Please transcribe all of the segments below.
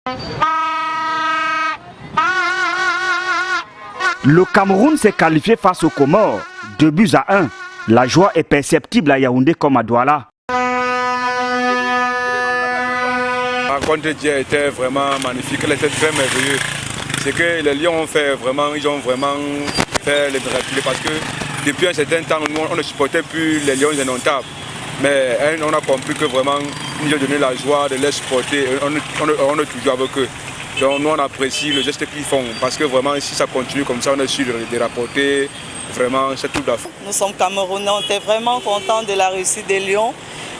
Le Cameroun s'est qualifié face aux Comores, 2-1. La joie est perceptible à Yaoundé comme à Douala. La rencontre d'hier était vraiment magnifique, elle était très merveilleuse. C'est que les Lions ont fait vraiment, ils ont vraiment fait les miracles parce que depuis un certain temps, nous, on ne supportait plus les Lions indomptables. Mais on a compris que vraiment, ils nous ont donné la joie de les supporter, on est toujours avec eux. Donc nous on apprécie le geste qu'ils font parce que vraiment si ça continue comme ça, on est sûr de rapporter vraiment c'est tout d'affaire. Nous sommes Camerounais, on était vraiment contents de la réussite des Lions.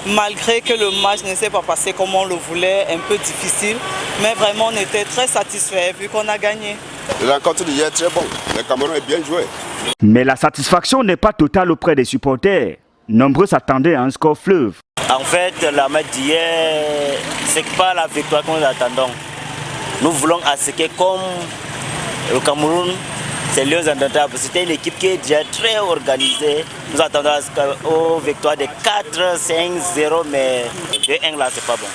Malgré que le match ne s'est pas passé comme on le voulait, un peu difficile, mais vraiment on était très satisfaits vu qu'on a gagné. La rencontre d'hier est très bonne, le Cameroun est bien joué. Mais la satisfaction n'est pas totale auprès des supporters. Nombreux s'attendaient à un score fleuve. En fait, la match d'hier, c'est pas la victoire que nous attendons. Nous voulons à ce que comme le Cameroun, c'est Lions indomptables. C'était une équipe qui est déjà très organisée. Nous attendons aux victoires de 4-5-0, mais de 1 là, c'est pas bon.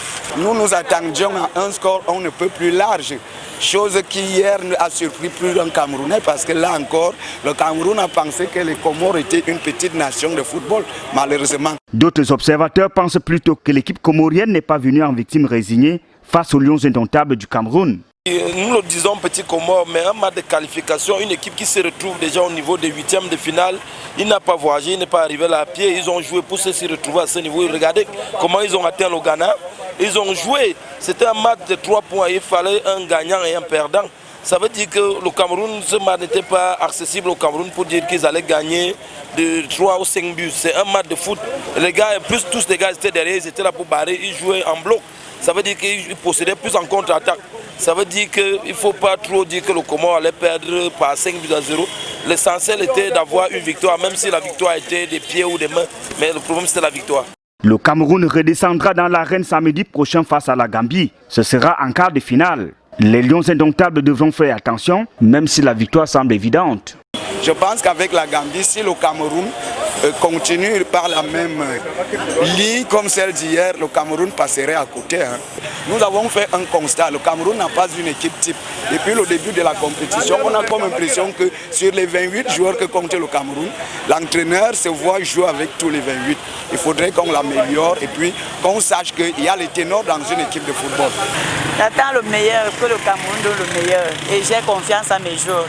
Nous attendions à un score on ne peut plus large. Chose qui hier a surpris plus d'un Camerounais parce que là encore, le Cameroun a pensé que les Comores étaient une petite nation de football, malheureusement. D'autres observateurs pensent plutôt que l'équipe comorienne n'est pas venue en victime résignée face aux Lions indomptables du Cameroun. Nous le disons petit Comore, mais un match de qualification, une équipe qui se retrouve déjà au niveau des huitièmes de finale, il n'a pas voyagé, il n'est pas arrivé là à pied, ils ont joué pour se retrouver à ce niveau. Regardez comment ils ont atteint le Ghana, ils ont joué, c'était un match de 3 points, il fallait un gagnant et un perdant. Ça veut dire que le Cameroun, ce match n'était pas accessible au Cameroun pour dire qu'ils allaient gagner de 3 ou 5 buts. C'est un match de foot. Les gars, plus tous les gars étaient derrière, ils étaient là pour barrer, ils jouaient en bloc. Ça veut dire qu'ils possédaient plus en contre-attaque. Ça veut dire qu'il ne faut pas trop dire que le Comore allait perdre par 5-0. L'essentiel était d'avoir une victoire, même si la victoire était des pieds ou des mains. Mais le problème, c'était la victoire. Le Cameroun redescendra dans l'arène samedi prochain face à la Gambie. Ce sera en quart de finale. Les Lions indomptables devront faire attention, même si la victoire semble évidente. Je pense qu'avec la Gambie, si le Cameroun continue par la même ligne comme celle d'hier, le Cameroun passerait à côté. Nous avons fait un constat, le Cameroun n'a pas une équipe type. Depuis le début de la compétition, on a comme impression que sur les 28 joueurs que compte le Cameroun, l'entraîneur se voit jouer avec tous les 28. Il faudrait qu'on l'améliore et puis qu'on sache qu'il y a les ténors dans une équipe de football. J'attends le meilleur, que le Cameroun donne le meilleur et j'ai confiance à mes joueurs.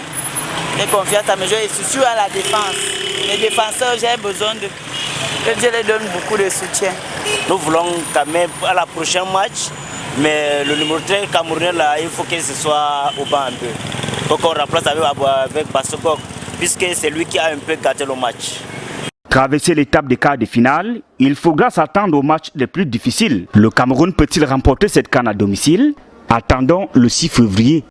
J'ai confiance à mes joueurs et surtout à la défense. Les défenseurs, j'ai besoin que Dieu les donne beaucoup de soutien. Nous voulons quand même à la prochaine match, mais le numéro 3 camerounais là, il faut que ce soit au banc un peu. Il faut qu'on remplace avec Bassokok, puisque c'est lui qui a un peu gâté le match. Traverser l'étape des quarts de finale, il faudra s'attendre aux matchs les plus difficiles. Le Cameroun peut-il remporter cette CAN à domicile? Attendons le 6 février.